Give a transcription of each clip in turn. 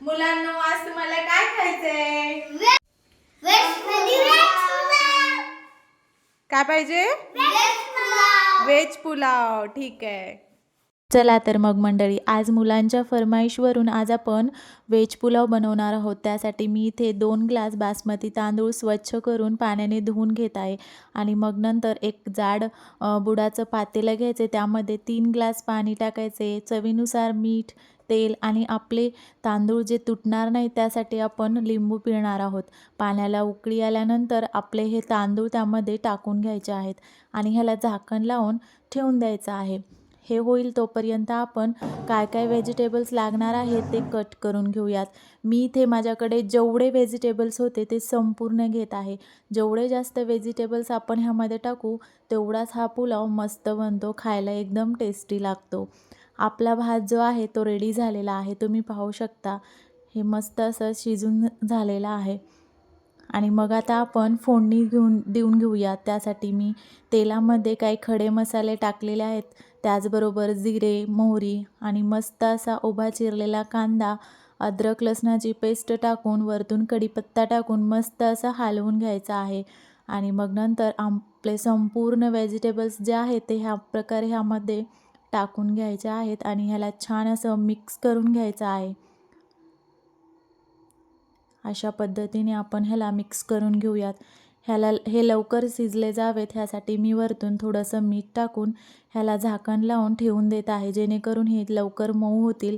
मुलांनो, आज तुम्हाला काय खायचंय? काय पाहिजे? व्हेज पुलाव. ठीक आहे. चला तर मग मंडळी, आज मुलांच्या फरमाईशवरून आज आपण व्हेज पुलाव बनवणार आहोत. त्यासाठी मी इथे 2 ग्लास बासमती तांदूळ स्वच्छ करून पाण्याने धुवून घेत आहे. आणि मग नंतर एक जाड बुडाचं पातेलं घ्यायचे, त्यामध्ये 3 ग्लास पाणी टाकायचे, चवीनुसार मीठ, तेल आणि आपले तांदूळ जे तुटणार नाही त्यासाठी आपण लिंबू पिळणार आहोत. पाण्याला उकळी आल्यानंतर आपले हे तांदूळ त्यामध्ये टाकून घ्यायचे आहेत आणि ह्याला झाकण लावून ठेवून द्यायचं आहे. हे होईल तोपर्यंत आपण काय काय व्हेजिटेबल्स लागणार आहेत ते कट करून घेऊयात. मी इथे माझ्याकडे जेवढे व्हेजिटेबल्स होते ते संपूर्ण घेत आहे. जेवढे जास्त व्हेजिटेबल्स आपण ह्यामध्ये टाकू तेवढाच हा पुलाव मस्त बनतो, खायला एकदम टेस्टी लागतो. आपला भात जो आहे तो रेडी झालेला आहे. तुम्ही पाहू शकता हे मस्त असं शिजून झालेलं आहे. आणि मग आता आपण फोडणी देऊन घेऊया. त्यासाठी मी तेलामध्ये काही खडे मसाले टाकलेले आहेत, त्याचबरोबर जिरे, मोहरी आणि मस्त असा उभा चिरलेला कांदा, अद्रक लसणाची पेस्ट टाकून वरतून कढीपत्ता टाकून मस्त असं हलवून घ्यायचं आहे. आणि मग नंतर आपले संपूर्ण व्हेजिटेबल्स जे आहेत ते ह्या प्रकारे ह्यामध्ये टाकून घ्यायचे आहेत आणि ह्याला छान असं मिक्स करून घ्यायचं आहे. अशा पद्धतीने आपण ह्याला मिक्स करून घेऊयात. हे लवकर शिजले जावेत ह्यासाठी मी वरतून थोडंसं मीठ टाकून ह्याला झाकण लावून ठेवून देत आहे, जेणेकरून हे लवकर मऊ होतील,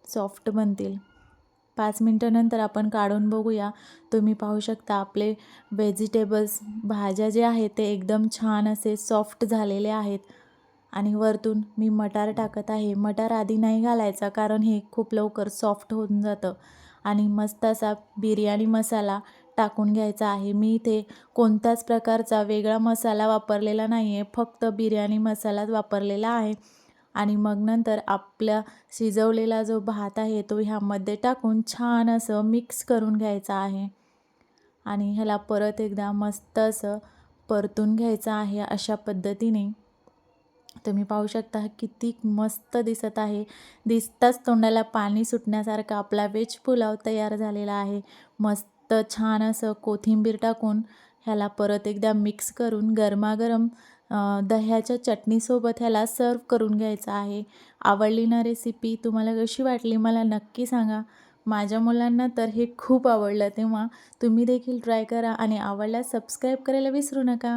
सॉफ्ट बनतील. 5 मिनटानंतर आपण काढून बघूया. तुम्ही पाहू शकता आपले व्हेजिटेबल्स, भाज्या जे आहेत ते एकदम छान असे सॉफ्ट झालेले आहेत. आणि वरतून मी मटार टाकत आहे. मटार आधी नाही घालायचा कारण हे खूप लवकर सॉफ्ट होऊन जातं. आणि मस्त असा बिर्याणी मसाला टाकून घ्यायचा आहे. मी इथे कोणत्याच प्रकारचा वेगळा मसाला वापरलेला नाही आहे, फक्त बिर्याणी मसालाच वापरलेला आहे. आणि मग नंतर आपला शिजवलेला जो भात आहे तो ह्यामध्ये टाकून छान असं मिक्स करून घ्यायचा आहे. आणि ह्याला परत एकदा मस्त असं परतून घ्यायचं आहे. अशा पद्धतीने तुम्ही पाहू शकता किती मस्त दिसत आहे. दिसताच तोंडाला पाणी सुटण्यासारखा आपला व्हेज पुलाव तयार झालेला आहे. मस्त छान असं कोथिंबीर टाकून ह्याला परत एकदा मिक्स करून गरमागरम दह्याच्या चटणीसोबत ह्याला सर्व करून घ्यायचं आहे. आवडली ना रेसिपी? तुम्हाला कशी वाटली मला नक्की सांगा. माझ्या मुलांना तर हे खूप आवडलं, तेव्हा तुम्ही देखील ट्राय करा आणि आवडल्यास सबस्क्राईब करायला विसरू नका.